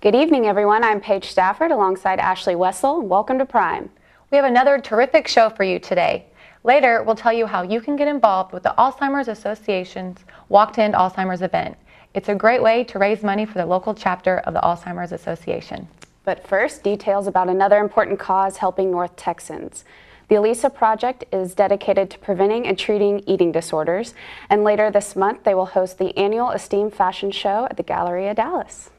Good evening, everyone. I'm Paige Stafford alongside Ashley Wessel. Welcome to Prime. We have another terrific show for you today. Later, we'll tell you how you can get involved with the Alzheimer's Association's Walk to End Alzheimer's event. It's a great way to raise money for the local chapter of the Alzheimer's Association. But first, details about another important cause helping North Texans. The Elisa Project is dedicated to preventing and treating eating disorders, and later this month they will host the annual Esteem fashion show at the Galleria Dallas.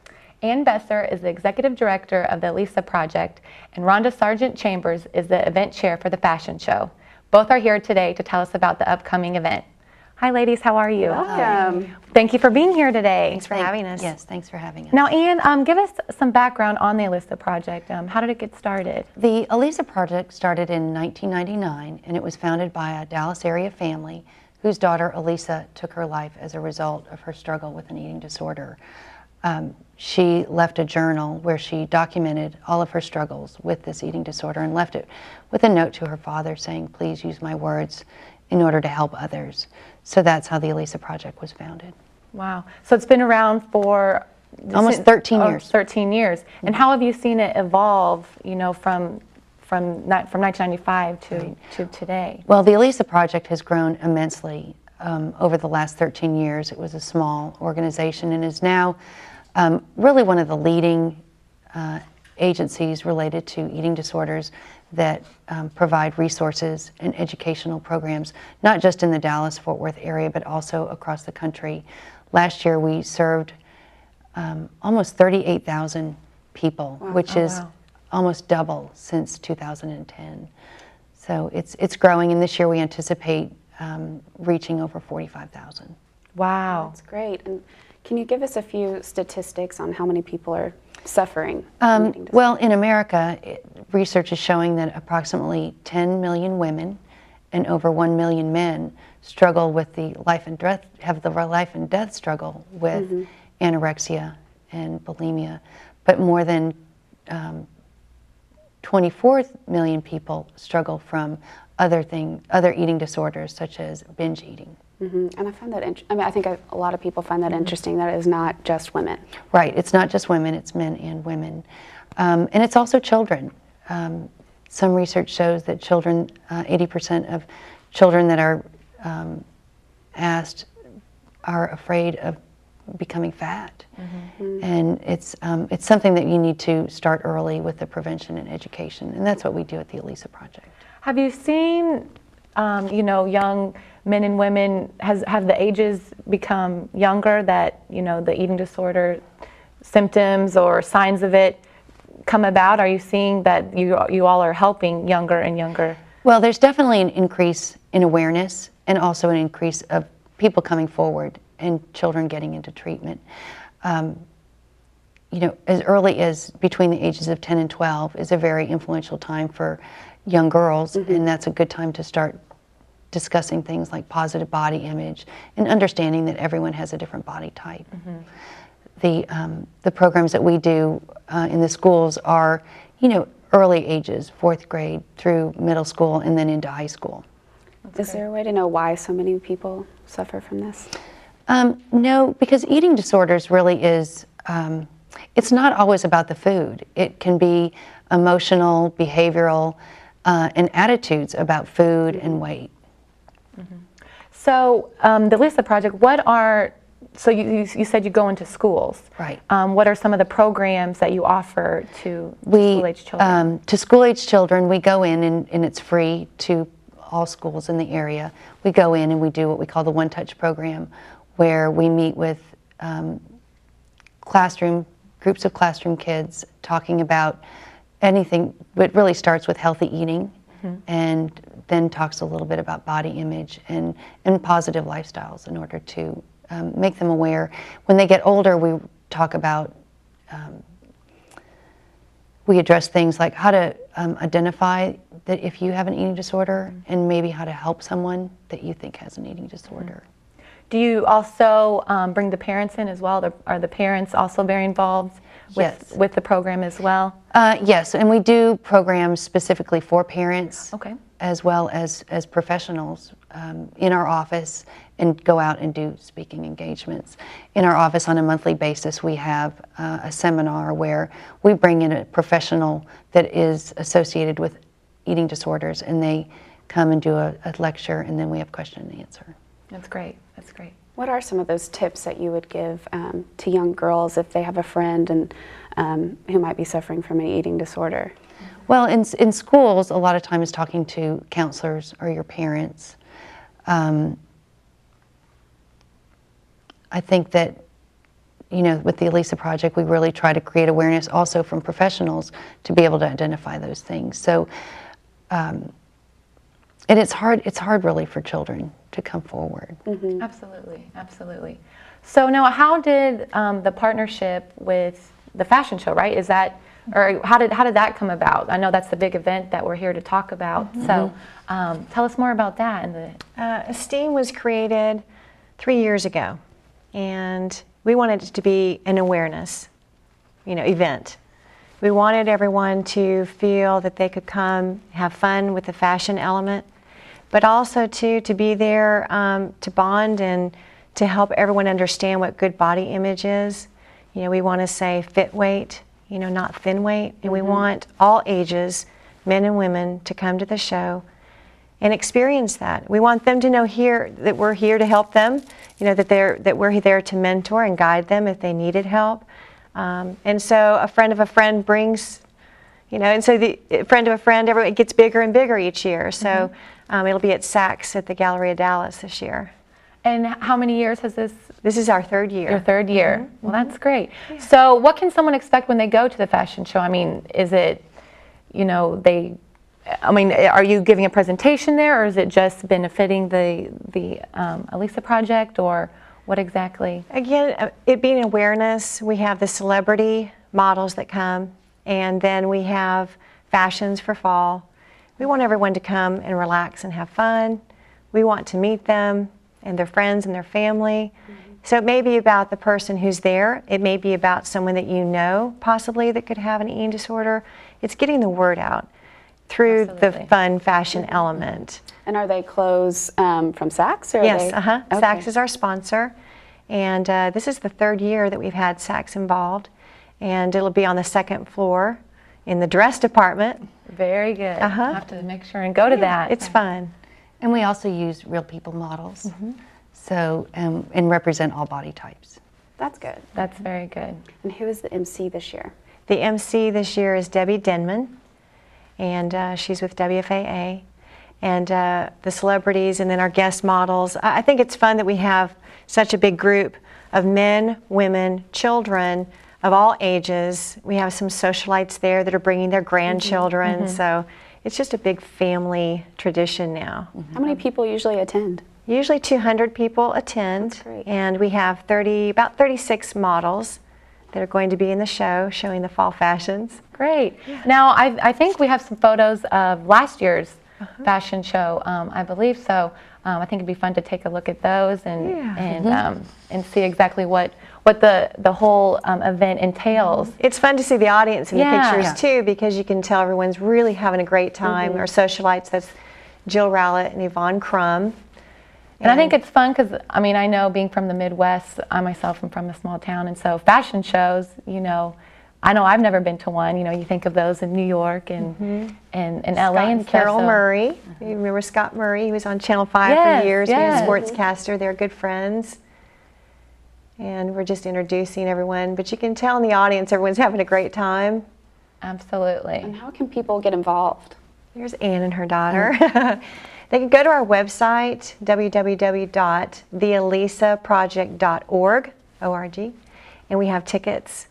Ann Besser is the executive director of the Elisa Project, and Rhonda Sargent Chambers is the event chair for the fashion show. Both are here today to tell us about the upcoming event. Hi ladies, how are you? Welcome. Thank you for being here today. Thanks for having us. Yes, thanks for having us. Now Ann, give us some background on the Elisa Project. How did it get started? The Elisa Project started in 1999, and it was founded by a Dallas area family whose daughter Elisa took her life as a result of her struggle with an eating disorder. She left a journal where she documented all of her struggles with this eating disorder and left it with a note to her father saying, please use my words in order to help others. So that's how the Elisa Project was founded. Wow. So it's been around for almost 13 years. 13 years. And how have you seen it evolve, you know, from 1995 to today? Well, the Elisa Project has grown immensely over the last 13 years. It was a small organization and is now really one of the leading agencies related to eating disorders that provide resources and educational programs, not just in the Dallas-Fort Worth area, but also across the country. Last year we served almost 38,000 people, which is almost double since 2010. So it's growing, and this year we anticipate reaching over 45,000. Wow. That's great. And can you give us a few statistics on how many people are suffering? Well, in America, research is showing that approximately 10 million women and over 1 million men struggle with the life and death struggle with anorexia and bulimia, but more than 24 million people struggle from other eating disorders such as binge eating. And I find that I think a lot of people find that interesting that it is not just women. Right, it's not just women, it's men and women. And it's also children. Some research shows that children, 80% of children that are asked are afraid of becoming fat. And it's something that you need to start early with the prevention and education, and that's what we do at the Elisa Project. Have you seen, you know, young men and women, have the ages become younger that, you know, the eating disorder symptoms or signs of it come about? Are you seeing that you all are helping younger and younger? Well, there's definitely an increase in awareness and also an increase of people coming forward and children getting into treatment. You know, as early as between the ages of 10 and 12 is a very influential time for young girls, and that's a good time to start discussing things like positive body image and understanding that everyone has a different body type. The programs that we do in the schools are, you know, early ages, 4th grade through middle school and then into high school. Is there a way to know why so many people suffer from this? No, because eating disorders really is, it's not always about the food. It can be emotional, behavioral, and attitudes about food and weight. So the Elisa Project, so you said you go into schools. Right. What are some of the programs that you offer to school-age children? To school-age children, we go in and it's free to all schools in the area. We go in and we do what we call the One Touch program, where we meet with groups of classroom kids talking about anything. It really starts with healthy eating and then talks a little bit about body image and positive lifestyles in order to make them aware. When they get older, we talk about, we address things like how to identify that if you have an eating disorder and maybe how to help someone that you think has an eating disorder. Do you also bring the parents in as well? Are the parents also very involved with the program as well? Yes, and we do programs specifically for parents, Okay. as well as professionals in our office, and go out and do speaking engagements. In our office on a monthly basis, we have a seminar where we bring in a professional that is associated with eating disorders, and they come and do a lecture, and then we have question and answer. That's great. That's great. What are some of those tips that you would give to young girls if they have a friend and who might be suffering from an eating disorder? Well, in schools, a lot of times talking to counselors or your parents. I think that, you know, with the Elisa Project, we really try to create awareness also from professionals to be able to identify those things. So, and it's hard really for children to come forward. Mm-hmm. Absolutely, absolutely. So now, how did the partnership with the fashion show, right? Is that, or how did that come about? I know that's the big event that we're here to talk about. Mm-hmm. So tell us more about that. And Esteem was created 3 years ago, and we wanted it to be an awareness, event. We wanted everyone to feel that they could come have fun with the fashion element, but also to be there to bond and to help everyone understand what good body image is. We want to say fit weight, not thin weight, and we want all ages, men and women, to come to the show and experience that. We want them to know here that we're here to help them, that we're there to mentor and guide them if they needed help. And so a friend of a friend brings, and so the friend of a friend, it gets bigger and bigger each year. So it'll be at Saks at the Galleria Dallas this year. And how many years has this? This is our third year. Your third year. Well, that's great. Yeah. So what can someone expect when they go to the fashion show? I mean, is it, are you giving a presentation there, or is it just benefiting the Elisa Project, or what exactly? Again, it being awareness, we have the celebrity models that come, and then we have fashions for fall. We want everyone to come and relax and have fun. We want to meet them and their friends and their family. So it may be about the person who's there. It may be about someone that you know possibly that could have an eating disorder. It's getting the word out through the fun fashion element. And are they clothes from Saks? Or yes, Okay. Saks is our sponsor. And this is the third year that we've had Saks involved. And it'll be on the second floor in the dress department. Very good. I'll have to make sure and go to that. It's fun. And we also use real people models, so and represent all body types. That's good. That's very good. And who is the MC this year? The MC this year is Debbie Denman, and she's with WFAA. And the celebrities, and then our guest models. I think it's fun that we have such a big group of men, women, children of all ages. We have some socialites there that are bringing their grandchildren, so it's just a big family tradition now. How many people usually attend? Usually 200 people attend. That's great. And we have about 36 models that are going to be in the show showing the fall fashions. Great. Yeah. Now, I think we have some photos of last year's fashion show, I believe so. I think it'd be fun to take a look at those and see exactly what the whole event entails. It's fun to see the audience in the pictures too, because you can tell everyone's really having a great time. Our socialites, that's Jill Rowlett and Yvonne Crum. And I think it's fun because, I know being from the Midwest, I myself am from a small town, and so fashion shows, I know I've never been to one. You think of those in New York and LA and stuff. Carol Murray. You remember Scott Murray? He was on Channel 5 for years. He was a sportscaster. They're good friends. And we're just introducing everyone. But you can tell in the audience everyone's having a great time. Absolutely. And how can people get involved? Here's Ann and her daughter. They can go to our website, www.theelisaproject.org, O-R-G, and we have tickets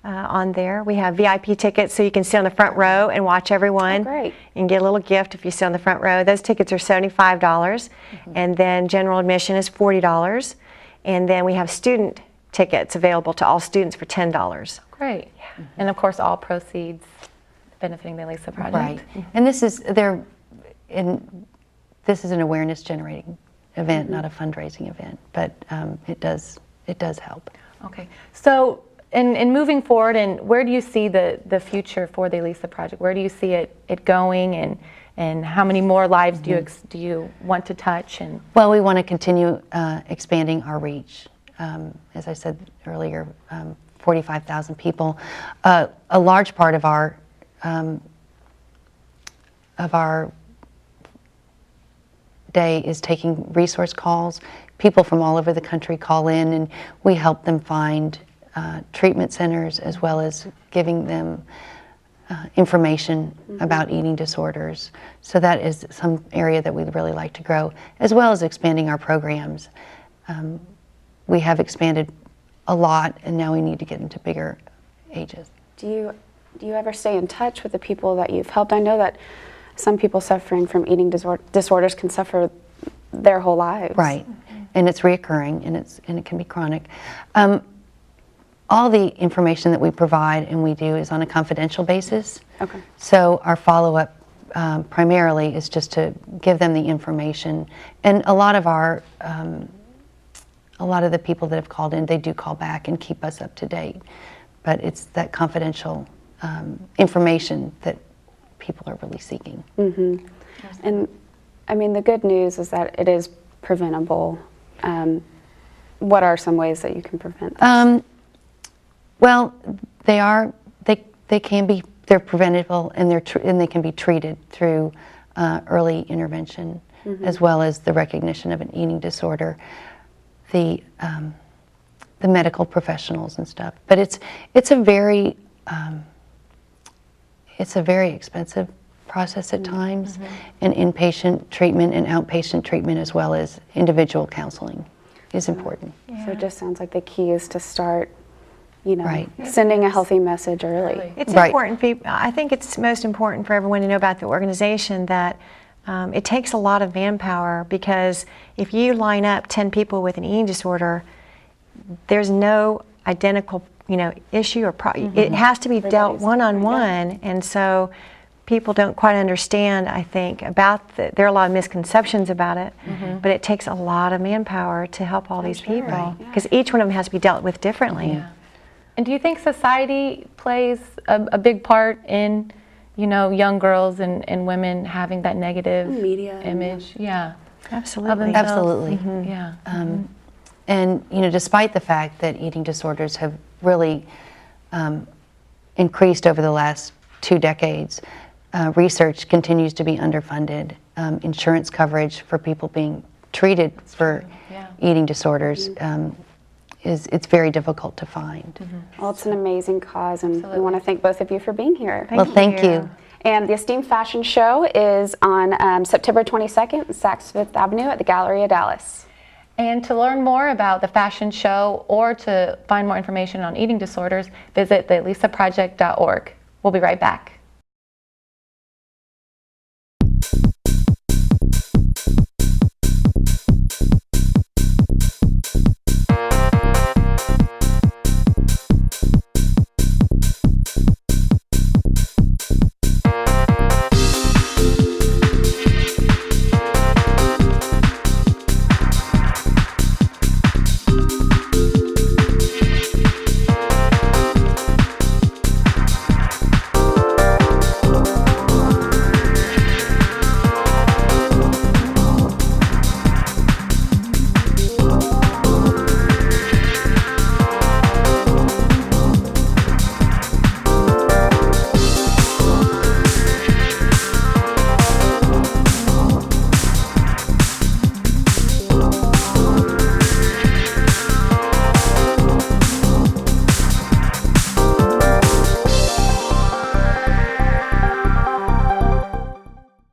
on there. We have VIP tickets, so you can sit on the front row and watch everyone and get a little gift if you sit on the front row. Those tickets are $75, and then general admission is $40, and then we have student tickets available to all students for $10. Great. Yeah. And of course, all proceeds benefiting the Elisa Project. Right. And this is an awareness generating event, not a fundraising event, but it does help. Okay. So in moving forward, and where do you see the future for the Elisa project? Where do you see it going, and how many more lives do you want to touch? And well, we want to continue expanding our reach. As I said earlier, 45,000 people. A large part of our day is taking resource calls. People from all over the country call in, and we help them find treatment centers, as well as giving them information about eating disorders. So that is some area that we'd really like to grow, as well as expanding our programs. We have expanded a lot, and now we need to get into bigger ages. Do you ever stay in touch with the people that you've helped? I know that some people suffering from eating disorders can suffer their whole lives. Right, and it's reoccurring, and it can be chronic. All the information that we provide and we do is on a confidential basis. Okay. So our follow-up primarily is just to give them the information, and a lot of the people that have called in, they do call back and keep us up to date. But it's that confidential information that people are really seeking. Mm-hmm. And I mean, the good news is that it is preventable. What are some ways that you can prevent this? Well, they can be, they're preventable, and they can be treated through early intervention, as well as the recognition of an eating disorder, the medical professionals and stuff. But it's a very expensive process at times, and inpatient treatment and outpatient treatment, as well as individual counseling, is important. Yeah. So it just sounds like the key is to start, Right. sending a healthy message early. It's Right. important. I think it's most important for everyone to know about the organization that it takes a lot of manpower, because if you line up 10 people with an eating disorder, there's no identical issue or it has to be dealt one-on-one, and so people don't quite understand, I think, about there are a lot of misconceptions about it, but it takes a lot of manpower to help all these people, because each one of them has to be dealt with differently. Yeah. And do you think society plays a big part in, young girls and women having that negative Media image? Yeah. Absolutely. Absolutely. Yeah. And despite the fact that eating disorders have really increased over the last 2 decades, research continues to be underfunded. Insurance coverage for people being treated for eating disorders it's very difficult to find. Well, it's an amazing cause, and we want to thank both of you for being here. Thank you. And the Esteem Fashion Show is on September 22nd, Saks Fifth Avenue at the Galleria Dallas. And to learn more about the fashion show or to find more information on eating disorders, visit theelisaproject.org. We'll be right back.